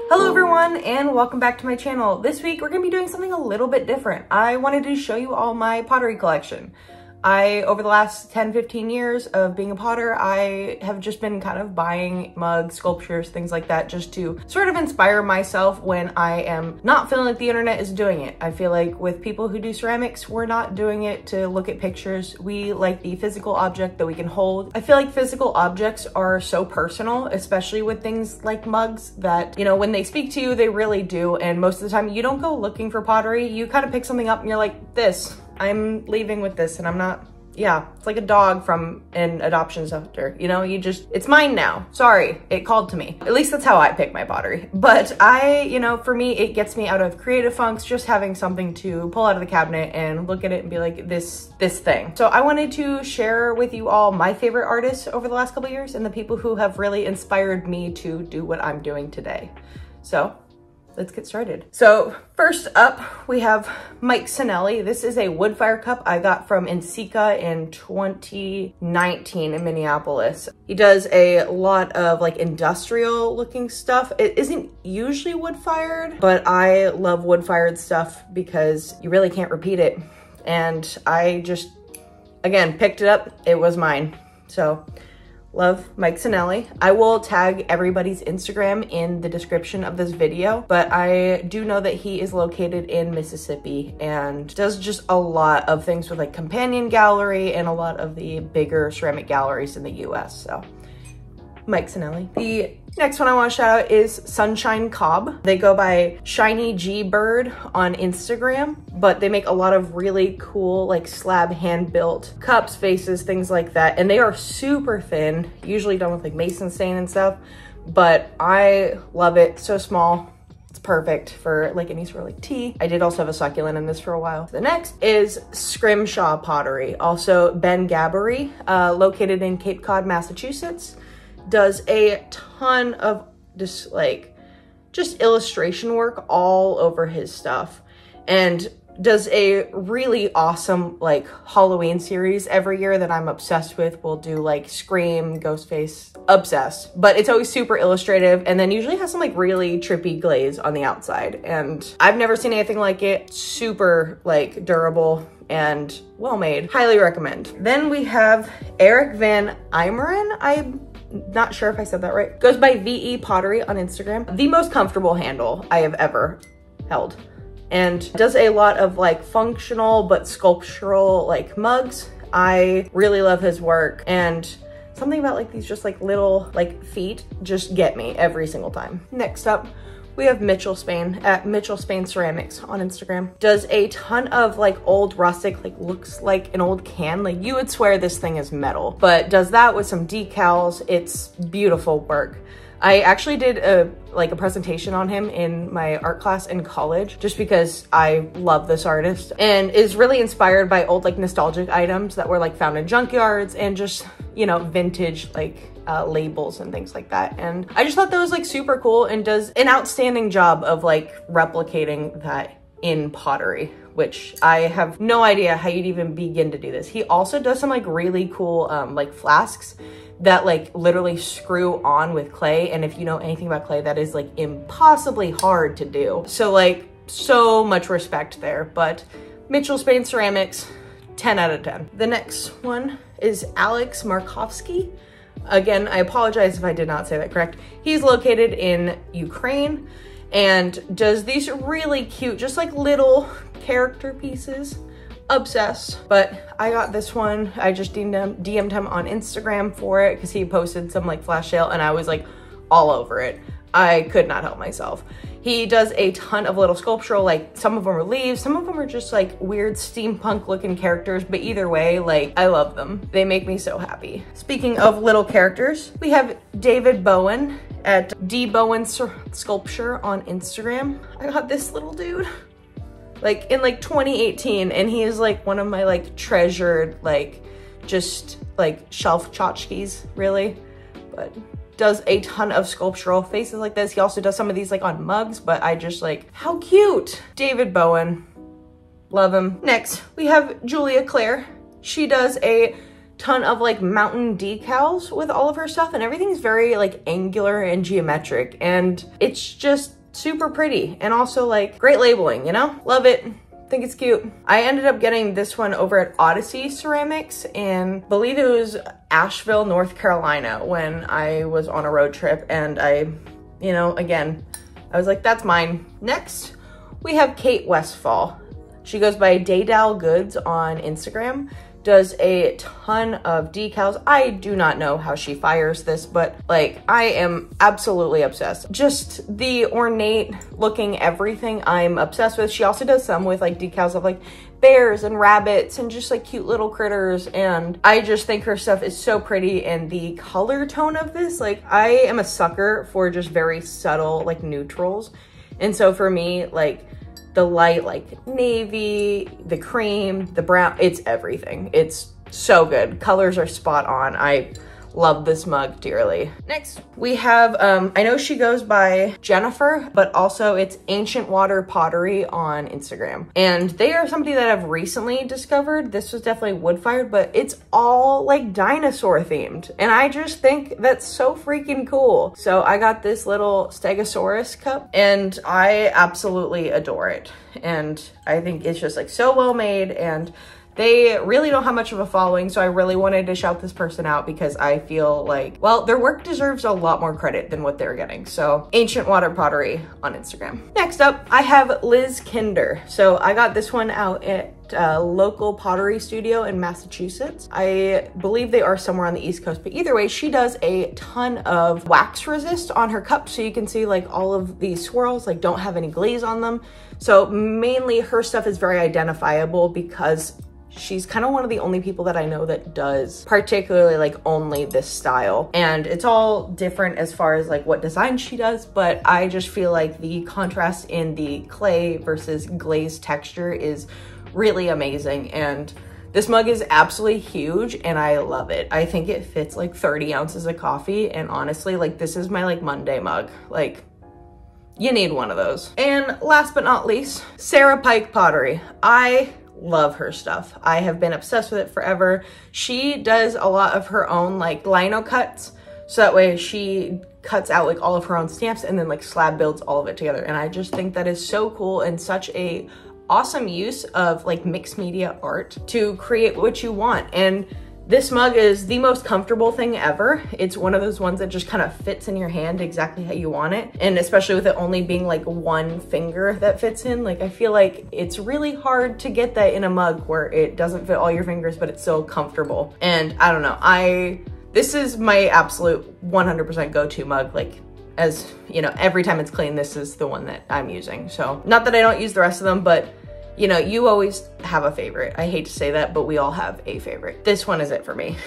Hello everyone and welcome back to my channel. This week we're going to be doing something a little bit different. I wanted to show you all my pottery collection. Over the last 10-15 years of being a potter, I have just been kind of buying mugs, sculptures, things like that, just to sort of inspire myself when I am not feeling like the internet is doing it. I feel like with people who do ceramics, we're not doing it to look at pictures. We like the physical object that we can hold. I feel like physical objects are so personal, especially with things like mugs that, you know, when they speak to you, they really do. And most of the time you don't go looking for pottery. You kind of pick something up and you're like, I'm leaving with this, and I'm not, it's like a dog from an adoption center, you know, it's mine now. Sorry, it called to me. At least that's how I pick my pottery. But for me, it gets me out of creative funks, just having something to pull out of the cabinet and look at it and be like, this thing. So I wanted to share with you all my favorite artists over the last couple of years and the people who have really inspired me to do what I'm doing today. So let's get started. So first up, we have Mike Cinelli. This is a wood fire cup I got from NCECA in 2019 in Minneapolis. He does a lot of like industrial looking stuff. It isn't usually wood fired, but I love wood fired stuff because you really can't repeat it. And I just, again, picked it up. It was mine. So love Mike Cinelli. I will tag everybody's Instagram in the description of this video, but I do know that he is located in Mississippi and does just a lot of things with like Companion Gallery and a lot of the bigger ceramic galleries in the US. So Mike Cinelli. The next one I want to shout out is Sunshine Cobb. They go by Shiny G Bird on Instagram, but they make a lot of really cool like slab hand-built cups, vases, things like that. And they are super thin, usually done with like mason stain and stuff, but I love it. So small. It's perfect for like any sort of like tea. I did also have a succulent in this for a while. The next is Scrimshaw Pottery, also Ben Gabbery, located in Cape Cod, Massachusetts. Does a ton of just illustration work all over his stuff, and does a really awesome like Halloween series every year that I'm obsessed with. We'll do like Scream, Ghostface, obsessed, but it's always super illustrative and then usually has some like really trippy glaze on the outside, and I've never seen anything like it. Super like durable and well made. Highly recommend. Then we have Eric Van Imeren. I'm not sure if I said that right. Goes by VE Pottery on Instagram. The most comfortable handle I have ever held, and does a lot of like functional but sculptural like mugs. I really love his work, and something about like these just like little like feet just get me every single time. Next up, we have Mitchell Spain at Mitchell Spain Ceramics on Instagram. Does a ton of like old rustic, like looks like an old can. Like you would swear this thing is metal, but does that with some decals. It's beautiful work. I actually did a presentation on him in my art class in college just because I love this artist, and is really inspired by old like nostalgic items that were like found in junkyards and just, you know, vintage like labels and things like that. And I just thought that was like super cool and does an outstanding job of like replicating that in pottery, which I have no idea how you'd even begin to do this. He also does some like really cool like flasks that like literally screw on with clay, and if you know anything about clay, that is like impossibly hard to do. So like so much respect there. But Mitchell Spain Ceramics, 10 out of 10. The next one is Alex Markovsky. Again, I apologize if I did not say that correct. He's located in Ukraine and does these really cute, just like little character pieces. Obsessed. But I got this one. I just DM'd him on Instagram for it because he posted some like flash sale and I was like all over it. I could not help myself. He does a ton of little sculptural, like some of them are leaves, some of them are just like weird steampunk looking characters, but either way, like I love them. They make me so happy. Speaking of little characters, we have David Bowen at D Bowen Sculpture on Instagram. I got this little dude like in like 2018, and he is like one of my like treasured like just like shelf tchotchkes, really. But does a ton of sculptural faces like this. He also does some of these like on mugs, but I just like, how cute. David Bowen, love him. Next, we have Julia Claire. She does a ton of like mountain decals with all of her stuff, and everything's very like angular and geometric, and it's just super pretty and also like great labeling, you know? Love it. Think it's cute. I ended up getting this one over at Odyssey Ceramics in, I believe it was Asheville, North Carolina, when I was on a road trip, and I, you know, again, I was like, that's mine. Next, we have Kate Westfall. She goes by Daydal Goods on Instagram, does a ton of decals. I do not know how she fires this, but like, I am absolutely obsessed. Just the ornate looking everything I'm obsessed with. She also does some with like decals of like bears and rabbits and just like cute little critters. And I just think her stuff is so pretty, and the color tone of this, like I am a sucker for just very subtle like neutrals. And so for me, like the light, like navy, the cream, the brown, it's everything. It's so good. Colors are spot on. I love this mug dearly. Next, we have, I know she goes by Jennifer, but also it's Ancient Water Pottery on Instagram. And they are somebody that I've recently discovered. This was definitely wood fired, but it's all like dinosaur themed. And I just think that's so freaking cool. So I got this little Stegosaurus cup and I absolutely adore it. And I think it's just like so well made, and they really don't have much of a following, so I really wanted to shout this person out because I feel like, well, their work deserves a lot more credit than what they're getting. So Ancient Water Pottery on Instagram. Next up, I have Liz Kinder. So I got this one out at a local pottery studio in Massachusetts. I believe they are somewhere on the East Coast, but either way, she does a ton of wax resist on her cup. So you can see like all of these swirls like don't have any glaze on them. So mainly her stuff is very identifiable because she's kind of one of the only people that I know that does particularly like only this style. And it's all different as far as like what design she does, but I just feel like the contrast in the clay versus glaze texture is really amazing. And this mug is absolutely huge and I love it. I think it fits like 30 ounces of coffee. And honestly, like this is my like Monday mug. Like, you need one of those. And last but not least, Sarah Pike Pottery. I love her stuff. I have been obsessed with it forever. She does a lot of her own like lino cuts. So that way she cuts out like all of her own stamps and then like slab builds all of it together. And I just think that is so cool and such a awesome use of like mixed media art to create what you want. And this mug is the most comfortable thing ever. It's one of those ones that just kind of fits in your hand exactly how you want it. And especially with it only being like one finger that fits in, like I feel like it's really hard to get that in a mug where it doesn't fit all your fingers, but it's still comfortable. And I don't know, this is my absolute 100% go-to mug. Like, as you know, every time it's clean, this is the one that I'm using. So not that I don't use the rest of them, but you know, you always have a favorite. I hate to say that, but we all have a favorite. This one is it for me.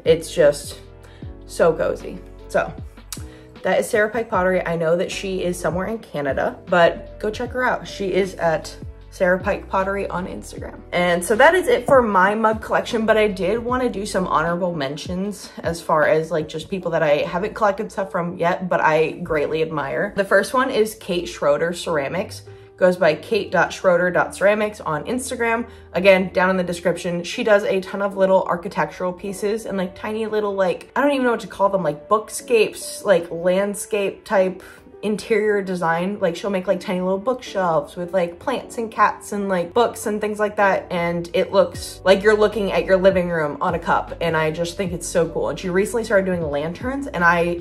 It's just so cozy. So that is Sarah Pike Pottery. I know that she is somewhere in Canada, but go check her out. She is at Sarah Pike Pottery on Instagram. And so that is it for my mug collection, but I did want to do some honorable mentions as far as like just people that I haven't collected stuff from yet, but I greatly admire. The first one is Kate Schroeder Ceramics. Goes by kate.schroeder.ceramics on Instagram. Again, down in the description. She does a ton of little architectural pieces and like tiny little like, I don't even know what to call them, like bookscapes, like landscape type interior design. Like she'll make like tiny little bookshelves with like plants and cats and like books and things like that. And it looks like you're looking at your living room on a cup. And I just think it's so cool. And she recently started doing lanterns, and I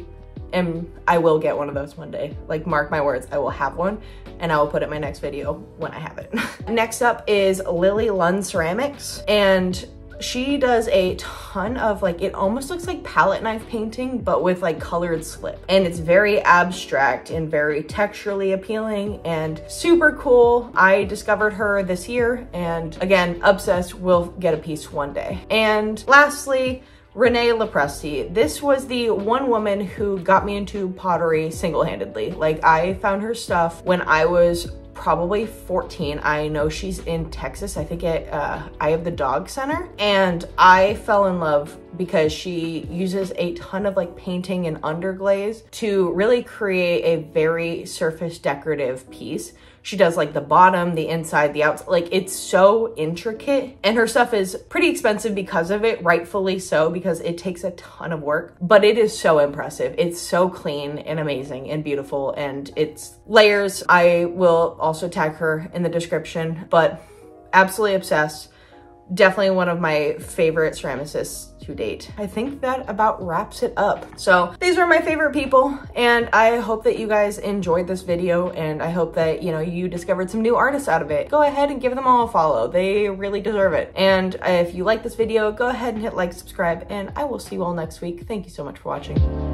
will get one of those one day. Like, mark my words, I will have one and I will put it in my next video when I have it. Next up is Lily Lund Ceramics, and she does a ton of like, it almost looks like palette knife painting, but with like colored slip. And it's very abstract and very texturally appealing and super cool. I discovered her this year and again, obsessed, will get a piece one day. And lastly, Renee Lepresti. This was the one woman who got me into pottery single-handedly. Like, I found her stuff when I was probably 14. I know she's in Texas, I think at Eye of the Dog Center. And I fell in love because she uses a ton of like painting and underglaze to really create a very surface decorative piece. She does like the bottom, the inside, the outside, like it's so intricate, and her stuff is pretty expensive because of it, rightfully so, because it takes a ton of work, but it is so impressive. It's so clean and amazing and beautiful, and it's layers. I will also tag her in the description, but absolutely obsessed. Definitely one of my favorite ceramicists to date. I think that about wraps it up. So these are my favorite people, and I hope that you guys enjoyed this video, and I hope that, you know, you discovered some new artists out of it. Go ahead and give them all a follow. They really deserve it. And if you like this video, go ahead and hit like, subscribe, and I will see you all next week. Thank you so much for watching.